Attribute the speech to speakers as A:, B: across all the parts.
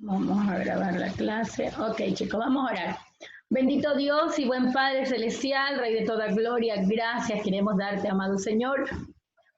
A: Vamos a grabar la clase. Ok, chicos, vamos a orar. Bendito Dios y buen Padre Celestial, Rey de toda gloria, gracias queremos darte, amado Señor,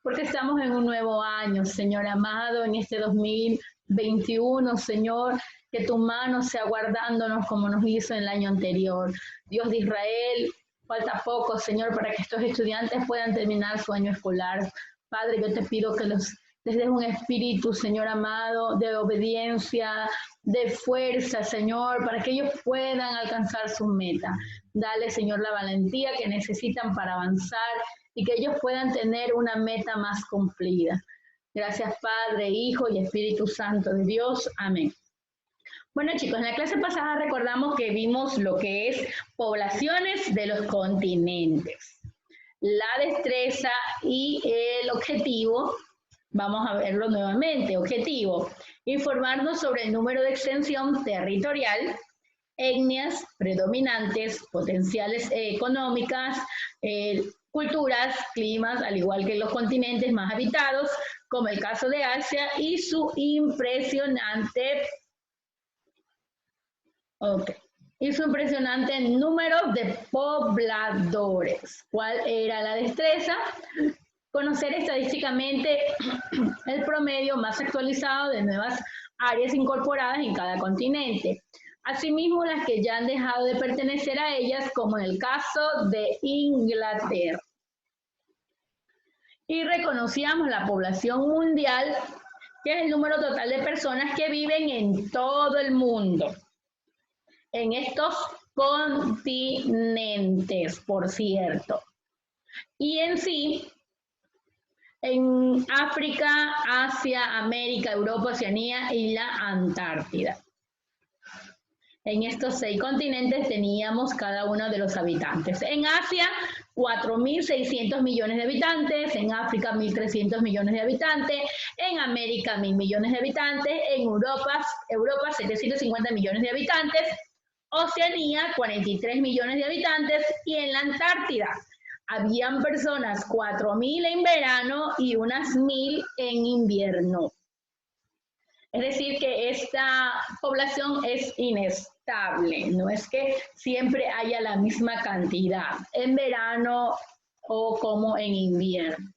A: porque estamos en un nuevo año, Señor amado, en este 2021, Señor, que tu mano sea guardándonos como nos hizo en el año anterior. Dios de Israel, falta poco, Señor, para que estos estudiantes puedan terminar su año escolar. Padre, yo te pido que les des un espíritu, Señor amado, de obediencia, de fuerza, Señor, para que ellos puedan alcanzar su meta. Dale, Señor, la valentía que necesitan para avanzar y que ellos puedan tener una meta más cumplida. Gracias, Padre, Hijo y Espíritu Santo de Dios. Amén. Bueno, chicos, en la clase pasada recordamos que vimos lo que es poblaciones de los continentes. La destreza y el objetivo, vamos a verlo nuevamente. Objetivo, informarnos sobre el número de extensión territorial, etnias predominantes, potenciales económicas, culturas, climas, al igual que los continentes más habitados, como el caso de Asia, y su impresionante número de pobladores. ¿Cuál era la destreza? Conocer estadísticamente el promedio más actualizado de nuevas áreas incorporadas en cada continente. Asimismo, las que ya han dejado de pertenecer a ellas, como en el caso de Inglaterra. Y reconocíamos la población mundial, que es el número total de personas que viven en todo el mundo, en estos continentes, por cierto. Y en sí, en África, Asia, América, Europa, Oceanía y la Antártida. En estos 6 continentes teníamos cada uno de los habitantes. En Asia, 4.600 millones de habitantes, en África 1.300 millones de habitantes, en América 1.000 millones de habitantes, en Europa 750 millones de habitantes, Oceanía 43 millones de habitantes y en la Antártida habían personas 4.000 en verano y unas 1.000 en invierno. Es decir, que esta población es inestable, no es que siempre haya la misma cantidad en verano o como en invierno.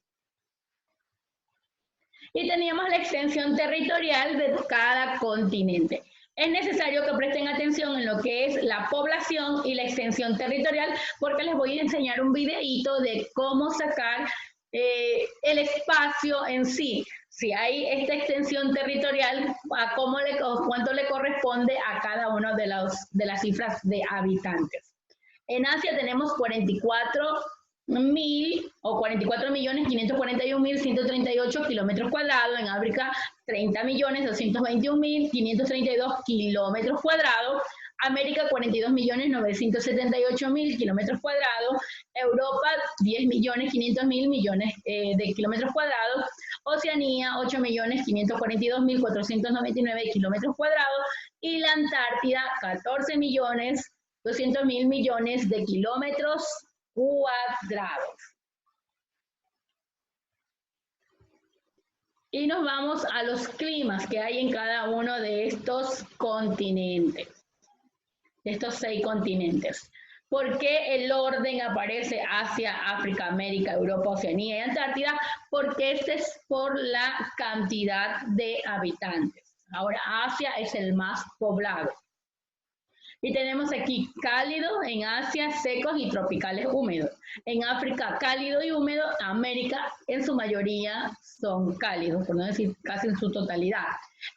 A: Y teníamos la extensión territorial de cada continente. Es necesario que presten atención en lo que es la población y la extensión territorial, porque les voy a enseñar un videíto de cómo sacar el espacio en sí. Si hay esta extensión territorial, a cuánto le corresponde a cada una de las cifras de habitantes. En Asia tenemos 44.541.138 kilómetros cuadrados. En África, 30.221.532 kilómetros cuadrados. América, 42.978.000 kilómetros cuadrados. Europa, 10.500.000 millones de kilómetros cuadrados. Oceanía, 8.542.499 kilómetros cuadrados. Y la Antártida, 14.200.000 millones de kilómetros cuadrados. Y nos vamos a los climas que hay en cada uno de estos continentes, de estos 6 continentes. ¿Por qué el orden aparece Asia, África, América, Europa, Oceanía y Antártida? Porque este es por la cantidad de habitantes. Ahora, Asia es el más poblado. Y tenemos aquí cálido, en Asia secos y tropicales húmedos. En África cálido y húmedo, América en su mayoría son cálidos, por no decir casi en su totalidad.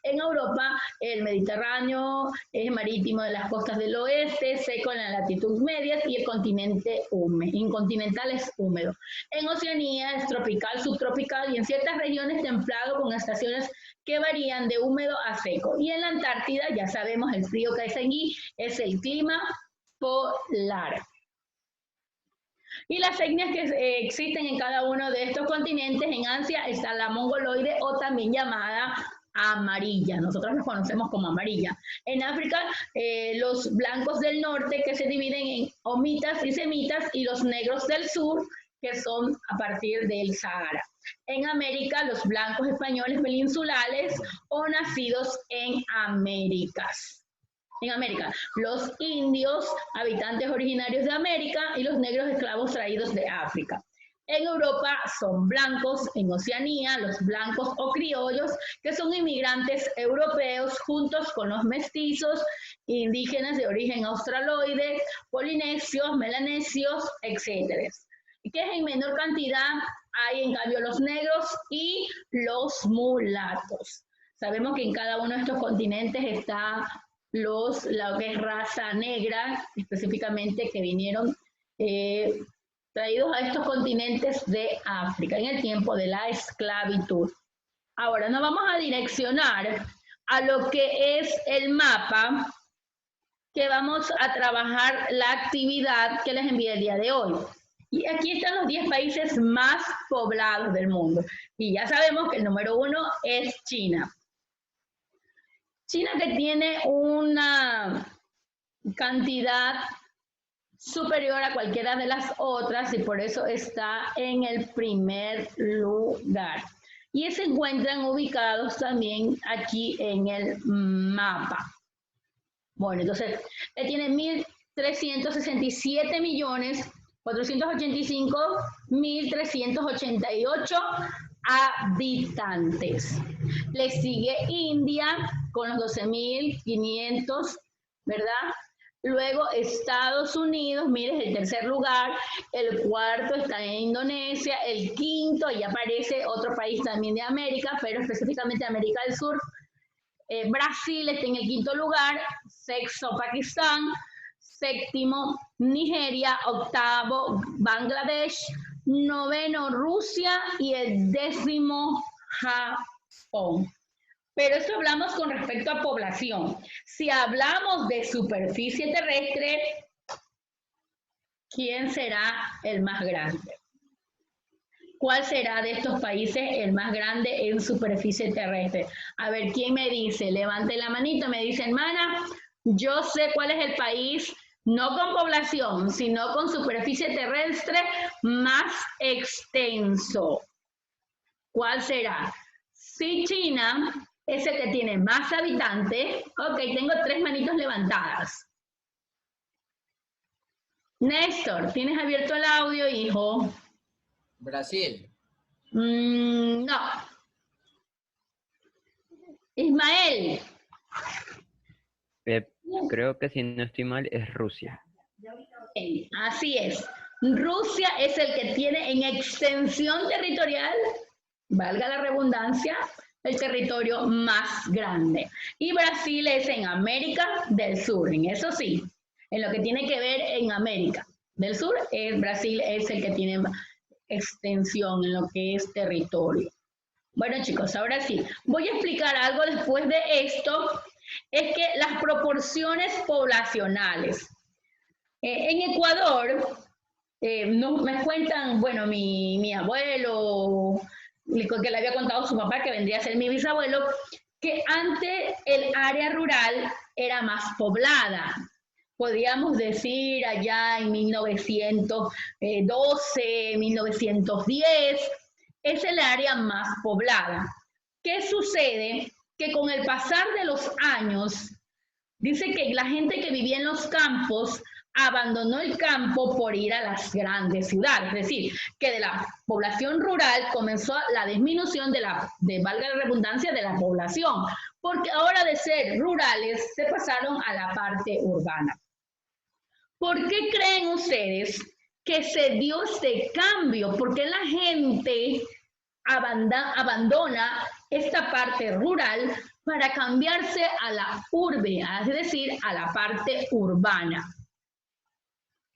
A: En Europa el Mediterráneo es marítimo de las costas del oeste, seco en la latitud media y el continente incontinental es húmedo. En Oceanía es tropical, subtropical y en ciertas regiones templado con estaciones que varían de húmedo a seco. Y en la Antártida, ya sabemos, el frío que es allí es el clima polar. Y las etnias que existen en cada uno de estos continentes, en Asia está la mongoloide o también llamada amarilla, nosotros los conocemos como amarilla. En África, los blancos del norte que se dividen en omitas y semitas y los negros del sur que son a partir del Sahara. En América, los blancos españoles peninsulares o nacidos en Américas. En América, los indios, habitantes originarios de América, y los negros esclavos traídos de África. En Europa son blancos, en Oceanía los blancos o criollos, que son inmigrantes europeos juntos con los mestizos, indígenas de origen australoide, polinesios, melanesios, etc. Que en menor cantidad hay en cambio los negros y los mulatos. Sabemos que en cada uno de estos continentes está la que es raza negra, específicamente que vinieron traídos a estos continentes de África en el tiempo de la esclavitud. Ahora nos vamos a direccionar a lo que es el mapa que vamos a trabajar la actividad que les envié el día de hoy. Y aquí están los 10 países más poblados del mundo. Y ya sabemos que el número 1 es China. China, que tiene una cantidad superior a cualquiera de las otras y por eso está en el primer lugar. Y se encuentran ubicados también aquí en el mapa. Bueno, entonces, tiene 1.357.485.388 habitantes. Le sigue India con los 12.500, ¿verdad? Luego Estados Unidos, mire, es el tercer lugar, el cuarto está en Indonesia, el quinto, y aparece otro país también de América, pero específicamente América del Sur. Brasil está en el quinto lugar, sexto Pakistán, séptimo Nigeria, octavo Bangladesh, noveno Rusia y el décimo Japón. Pero esto hablamos con respecto a población. Si hablamos de superficie terrestre, ¿quién será el más grande? ¿Cuál será de estos países el más grande en superficie terrestre? A ver, ¿quién me dice? Levante la manito, me dice, hermana, yo sé cuál es el país, no con población, sino con superficie terrestre más extenso. ¿Cuál será? Si China es el que tiene más habitantes, ok, tengo 3 manitos levantadas. Néstor, ¿tienes abierto el audio, hijo?
B: Brasil.
A: No. Ismael.
C: Creo que si no estoy mal es Rusia.
A: Así es. Rusia es el que tiene en extensión territorial, valga la redundancia, el territorio más grande. Y Brasil es en América del Sur, en eso sí, en lo que tiene que ver en América del Sur, Brasil es el que tiene extensión en lo que es territorio. Bueno, chicos, ahora sí, voy a explicar algo después de esto, es que las proporciones poblacionales. En Ecuador, me cuentan, bueno, mi abuelo, que le había contado a su papá, que vendría a ser mi bisabuelo, que antes el área rural era más poblada. Podríamos decir allá en 1912, 1910, es el área más poblada. ¿Qué sucede? Que con el pasar de los años, dice que la gente que vivía en los campos abandonó el campo por ir a las grandes ciudades, es decir, que de la población rural comenzó la disminución valga la redundancia, de la población, porque ahora de ser rurales se pasaron a la parte urbana. ¿Por qué creen ustedes que se dio este cambio? ¿Por qué la gente abandona esta parte rural para cambiarse a la urbe, es decir, a la parte urbana?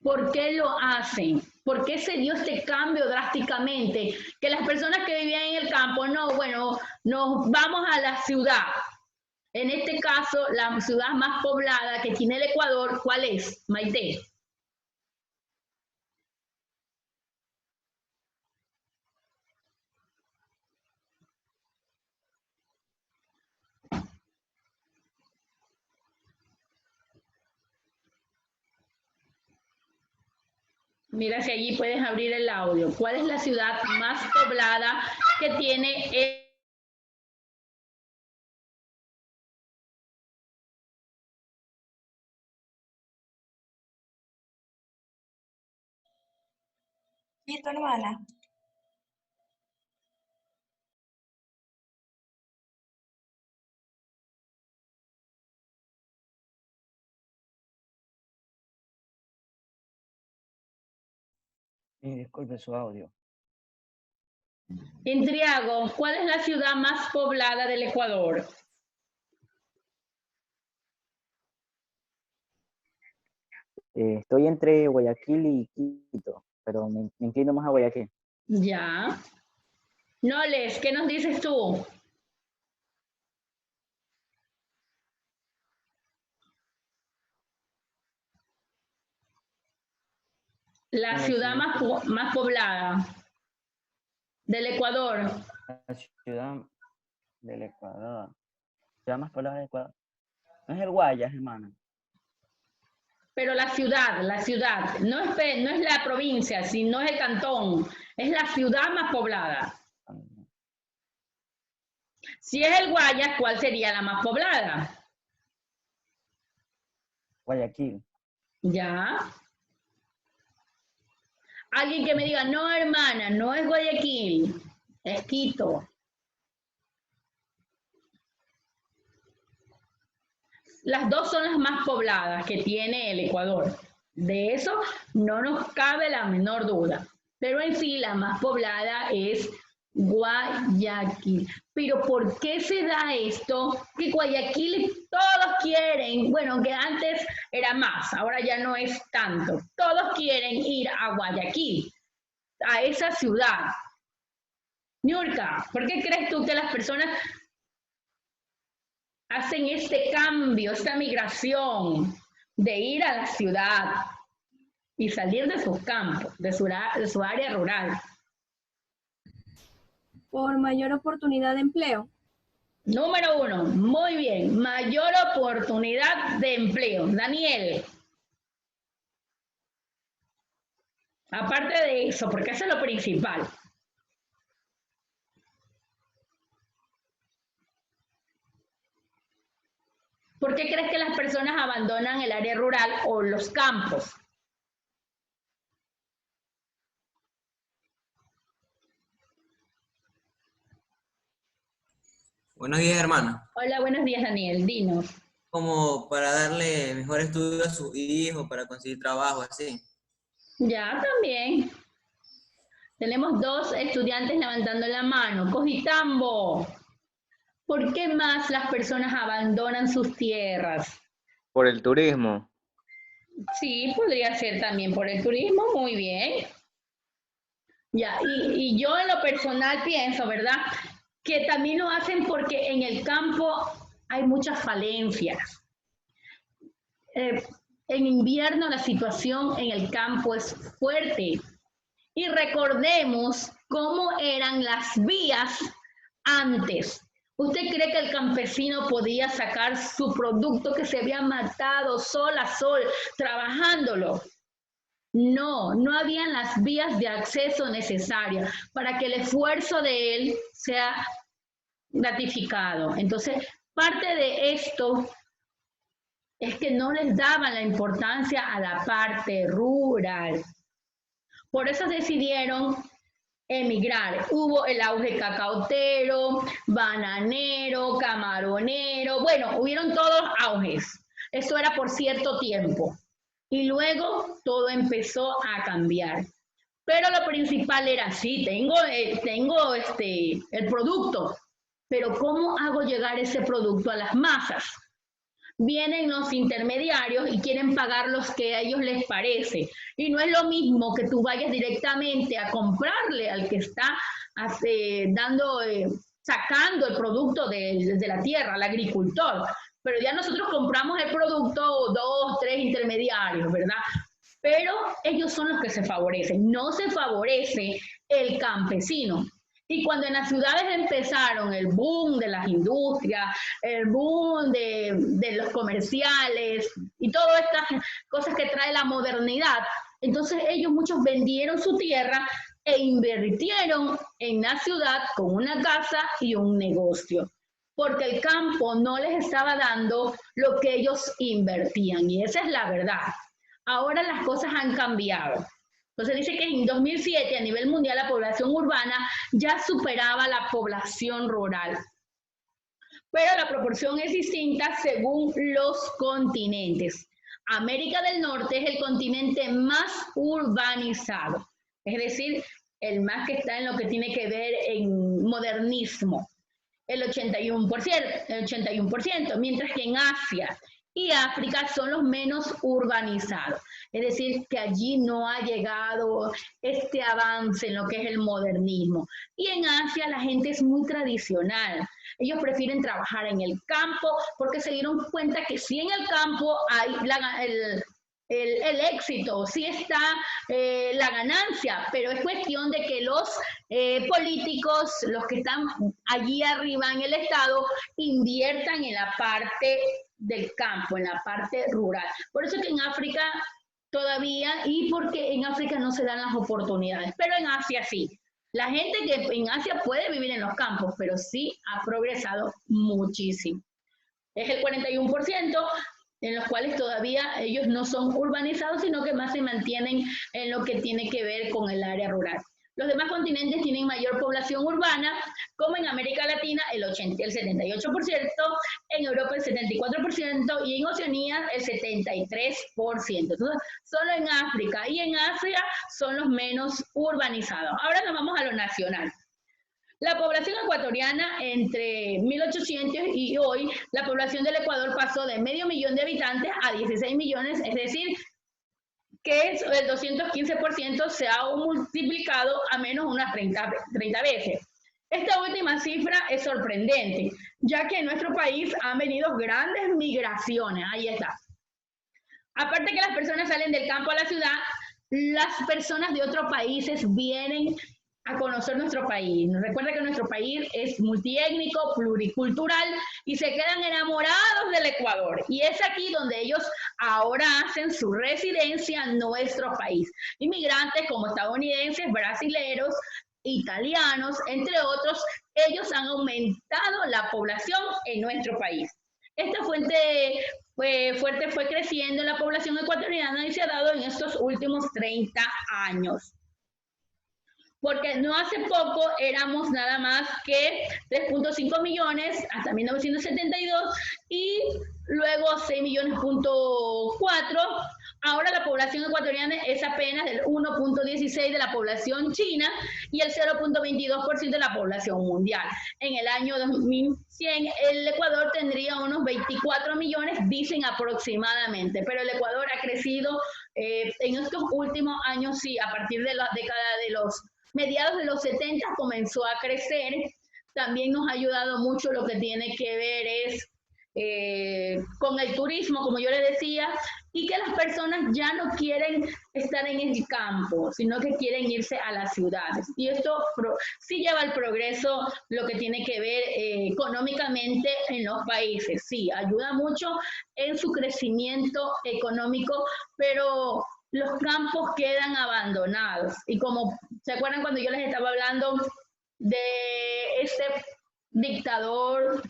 A: ¿Por qué lo hacen? ¿Por qué se dio este cambio drásticamente? Que las personas que vivían en el campo, no, bueno, nos vamos a la ciudad. En este caso, la ciudad más poblada que tiene el Ecuador, ¿cuál es, Maite? Mira si allí puedes abrir el audio. ¿Cuál es la ciudad más poblada que tiene
D: ¿Y tu hermana?
E: Disculpe su audio.
A: Intriago, ¿cuál es la ciudad más poblada del Ecuador?
E: Estoy entre Guayaquil y Quito, pero me inclino más a Guayaquil.
A: Ya. Noles, ¿qué nos dices tú? La ciudad más poblada del Ecuador.
E: La ciudad del Ecuador. Ciudad más poblada del Ecuador. No es el Guayas, hermana.
A: Pero la ciudad, no es la provincia, sino es el cantón, es la ciudad más poblada. Si es el Guayas, ¿cuál sería la más poblada?
E: Guayaquil.
A: Ya. Alguien que me diga, no, hermana, no es Guayaquil, es Quito. Las dos son las más pobladas que tiene el Ecuador. De eso no nos cabe la menor duda. Pero en sí, la más poblada es Guayaquil. Pero ¿por qué se da esto? Que Guayaquil todos quieren, bueno, que antes era más, ahora ya no es tanto. Todos quieren ir a Guayaquil, a esa ciudad. Niurka, ¿por qué crees tú que las personas hacen este cambio, esta migración de ir a la ciudad y salir de sus campos, de su área rural?
D: Por mayor oportunidad de empleo.
A: Número 1, muy bien, mayor oportunidad de empleo. Daniel, aparte de eso, porque eso es lo principal. ¿Por qué crees que las personas abandonan el área rural o los campos?
B: Buenos días, hermano.
A: Hola, buenos días, Daniel. Dinos.
B: Como para darle mejor estudio a sus hijos, para conseguir trabajo, así.
A: Ya, también. Tenemos 2 estudiantes levantando la mano. Cojitambo, ¿por qué más las personas abandonan sus tierras?
C: Por el turismo.
A: Sí, podría ser también por el turismo, muy bien. Ya, y yo en lo personal pienso, ¿verdad? Que también lo hacen porque en el campo hay muchas falencias. En invierno la situación en el campo es fuerte. Y recordemos cómo eran las vías antes. ¿Usted cree que el campesino podía sacar su producto que se había matado sol a sol, trabajándolo? No, no habían las vías de acceso necesarias para que el esfuerzo de él sea gratificado. Entonces, parte de esto es que no les daban la importancia a la parte rural. Por eso decidieron emigrar. Hubo el auge cacautero, bananero, camaronero, bueno, hubieron todos auges. Eso era por cierto tiempo. Y luego todo empezó a cambiar. Pero lo principal era, sí, tengo el producto, pero ¿cómo hago llegar ese producto a las masas? Vienen los intermediarios y quieren pagar los que a ellos les parece. Y no es lo mismo que tú vayas directamente a comprarle al que está sacando el producto de la tierra, al agricultor. Pero ya nosotros compramos el producto 2, 3 intermediarios, ¿verdad? Pero ellos son los que se favorecen, no se favorece el campesino. Y cuando en las ciudades empezaron el boom de las industrias, el boom de los comerciales y todas estas cosas que trae la modernidad, entonces ellos muchos vendieron su tierra e invirtieron en la ciudad con una casa y un negocio, porque el campo no les estaba dando lo que ellos invertían, y esa es la verdad. Ahora las cosas han cambiado. Entonces dice que en 2007 a nivel mundial la población urbana ya superaba la población rural. Pero la proporción es distinta según los continentes. América del Norte es el continente más urbanizado, es decir, el más que está en lo que tiene que ver en modernismo, el 81%, mientras que en Asia y África son los menos urbanizados. Es decir, que allí no ha llegado este avance en lo que es el modernismo. Y en Asia la gente es muy tradicional. Ellos prefieren trabajar en el campo porque se dieron cuenta que si en el campo hay el éxito, sí está la ganancia, pero es cuestión de que los políticos, los que están allí arriba en el Estado, inviertan en la parte del campo, en la parte rural. Por eso que en África todavía, y porque en África no se dan las oportunidades, pero en Asia sí. La gente que en Asia puede vivir en los campos, pero sí ha progresado muchísimo. Es el 41%, en los cuales todavía ellos no son urbanizados, sino que más se mantienen en lo que tiene que ver con el área rural. Los demás continentes tienen mayor población urbana, como en América Latina el 78%, en Europa el 74% y en Oceanía el 73%. Entonces, solo en África y en Asia son los menos urbanizados. Ahora nos vamos a lo nacional. La población ecuatoriana entre 1800 y hoy, la población del Ecuador pasó de 500.000 de habitantes a 16 millones, es decir, que el 215% se ha multiplicado a menos unas 30 veces. Esta última cifra es sorprendente, ya que en nuestro país han venido grandes migraciones, ahí está. Aparte que las personas salen del campo a la ciudad, las personas de otros países vienen a conocer nuestro país. Recuerda que nuestro país es multiétnico, pluricultural y se quedan enamorados del Ecuador. Y es aquí donde ellos ahora hacen su residencia en nuestro país. Inmigrantes como estadounidenses, brasileños, italianos, entre otros, ellos han aumentado la población en nuestro país. Esta fuente fue creciendo en la población ecuatoriana y se ha dado en estos últimos 30 años. Porque no hace poco éramos nada más que 3.5 millones hasta 1972 y luego 6 millones Ahora la población ecuatoriana es apenas del 1.16 de la población china y el 0.22% de la población mundial. En el año 2100 el Ecuador tendría unos 24 millones, dicen aproximadamente, pero el Ecuador ha crecido en estos últimos años, sí, a partir de la década de los mediados de los 70 comenzó a crecer. También nos ha ayudado mucho lo que tiene que ver es con el turismo, como yo les decía, y que las personas ya no quieren estar en el campo, sino que quieren irse a las ciudades. Y esto sí lleva al progreso, lo que tiene que ver económicamente en los países. Sí, ayuda mucho en su crecimiento económico, pero los campos quedan abandonados. Y como, ¿se acuerdan cuando yo les estaba hablando de este dictador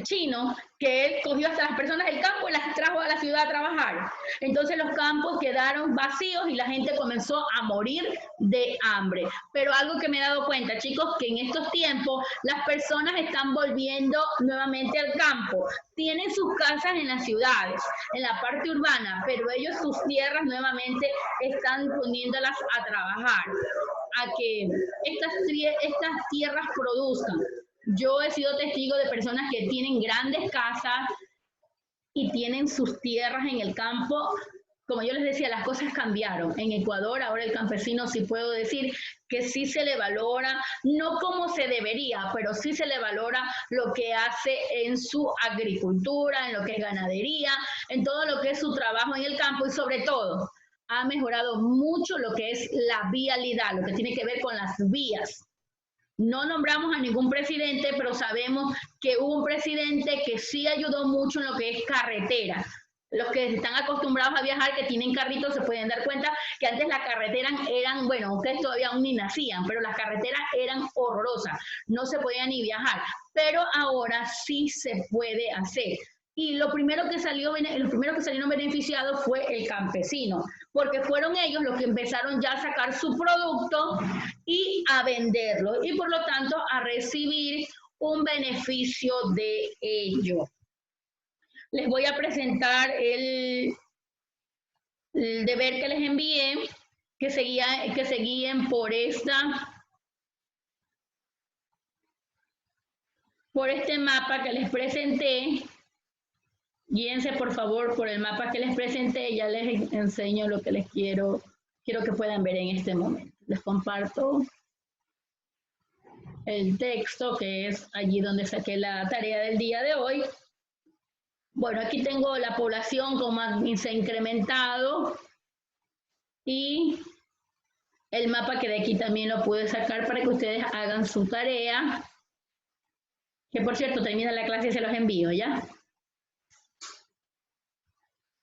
A: chino, que él cogió hasta las personas del campo y las trajo a la ciudad a trabajar? Entonces los campos quedaron vacíos y la gente comenzó a morir de hambre. Pero algo que me he dado cuenta, chicos, que en estos tiempos las personas están volviendo nuevamente al campo. Tienen sus casas en las ciudades, en la parte urbana, pero ellos sus tierras nuevamente están poniéndolas a trabajar, a que estas tierras produzcan. Yo he sido testigo de personas que tienen grandes casas y tienen sus tierras en el campo. Como yo les decía, las cosas cambiaron. En Ecuador, ahora el campesino sí puedo decir que sí se le valora, no como se debería, pero sí se le valora lo que hace en su agricultura, en lo que es ganadería, en todo lo que es su trabajo en el campo y sobre todo ha mejorado mucho lo que es la vialidad, lo que tiene que ver con las vías. No nombramos a ningún presidente, pero sabemos que hubo un presidente que sí ayudó mucho en lo que es carretera. Los que están acostumbrados a viajar, que tienen carritos, se pueden dar cuenta que antes las carreteras eran, bueno, ustedes todavía aún ni nacían, pero las carreteras eran horrorosas, no se podía ni viajar, pero ahora sí se puede hacer. Y los primeros que salieron beneficiados fue el campesino, porque fueron ellos los que empezaron ya a sacar su producto y a venderlo, y por lo tanto a recibir un beneficio de ello. Les voy a presentar el deber que les envié, que se guíen por este mapa que les presenté. Guíense por favor por el mapa que les presenté, ya les enseño lo que les quiero que puedan ver en este momento. Les comparto el texto, que es allí donde saqué la tarea del día de hoy. Bueno, aquí tengo la población, como se ha incrementado, y el mapa que de aquí también lo pude sacar para que ustedes hagan su tarea, que por cierto termina la clase y se los envío, ¿ya?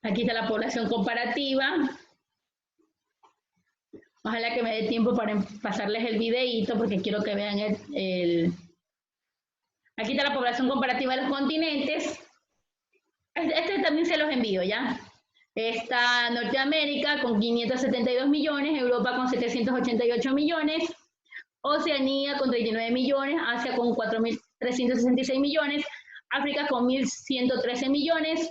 A: Aquí está la población comparativa. Ojalá que me dé tiempo para pasarles el videíto, porque quiero que vean Aquí está la población comparativa de los continentes. Este también se los envío, ¿ya? Está Norteamérica con 572 millones, Europa con 788 millones, Oceanía con 39 millones, Asia con 4.366 millones, África con 1.113 millones,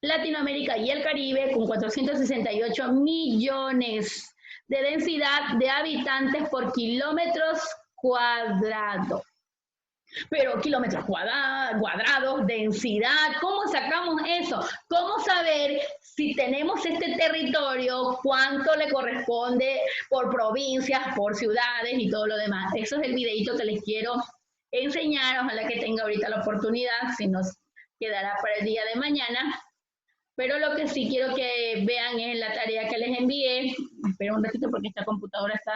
A: Latinoamérica y el Caribe con 468 millones de densidad de habitantes por kilómetros cuadrados. Pero kilómetros cuadrados, densidad, ¿cómo sacamos eso? ¿Cómo saber si tenemos este territorio, cuánto le corresponde por provincias, por ciudades y todo lo demás? Eso es el videito que les quiero enseñar, ojalá que tenga ahorita la oportunidad, si nos quedará para el día de mañana. Pero lo que sí quiero que vean es la tarea que les envié. Espera un ratito porque esta computadora está...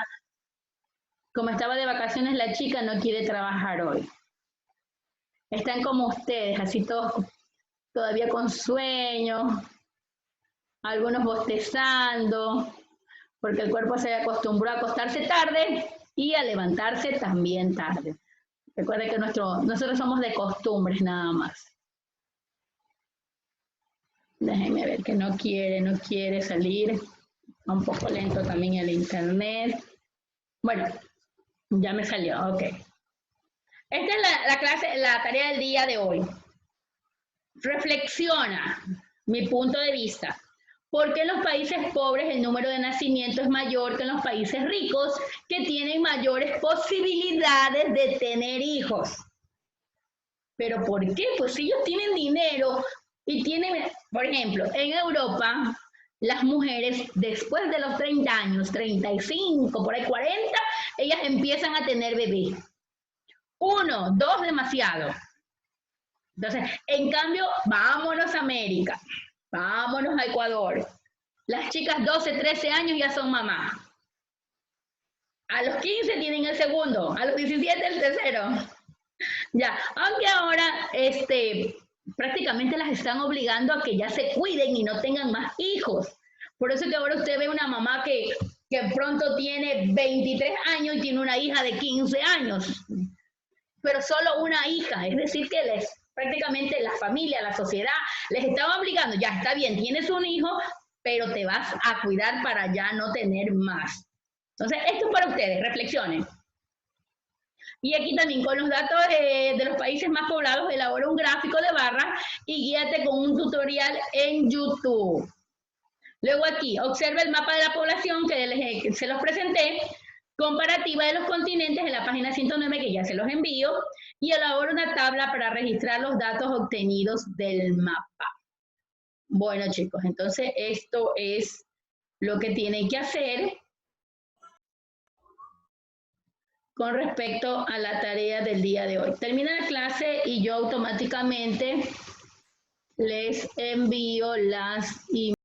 A: Como estaba de vacaciones, la chica no quiere trabajar hoy. Están como ustedes, así todos todavía con sueño, algunos bostezando, porque el cuerpo se acostumbró a acostarse tarde y a levantarse también tarde. Recuerden que nosotros somos de costumbres nada más. Déjenme ver que no quiere salir. Un poco lento también el internet. Bueno, ya me salió, ok. Esta es la tarea del día de hoy. Reflexiona, mi punto de vista. ¿Por qué en los países pobres el número de nacimientos es mayor que en los países ricos, que tienen mayores posibilidades de tener hijos? ¿Pero por qué? Pues si ellos tienen dinero y tienen, por ejemplo, en Europa, las mujeres después de los 30 años, 35, por ahí 40, ellas empiezan a tener bebés. 1, 2, demasiado. Entonces, en cambio, vámonos a América, vámonos a Ecuador. Las chicas 12, 13 años ya son mamás. A los 15 tienen el segundo, a los 17 el tercero. Ya, aunque ahora prácticamente las están obligando a que ya se cuiden y no tengan más hijos. Por eso que ahora usted ve una mamá que pronto tiene 23 años y tiene una hija de 15 años. Pero solo una hija, es decir que prácticamente la familia, la sociedad, les estaba obligando, ya está bien, tienes un hijo, pero te vas a cuidar para ya no tener más. Entonces, esto es para ustedes, reflexionen. Y aquí también con los datos de los países más poblados, elabora un gráfico de barras y guíate con un tutorial en YouTube. Luego aquí, observa el mapa de la población que se los presenté, comparativa de los continentes en la página 109 que ya se los envío, y elabora una tabla para registrar los datos obtenidos del mapa. Bueno chicos, entonces esto es lo que tienen que hacer con respecto a la tarea del día de hoy. Termina la clase y yo automáticamente les envío las imágenes.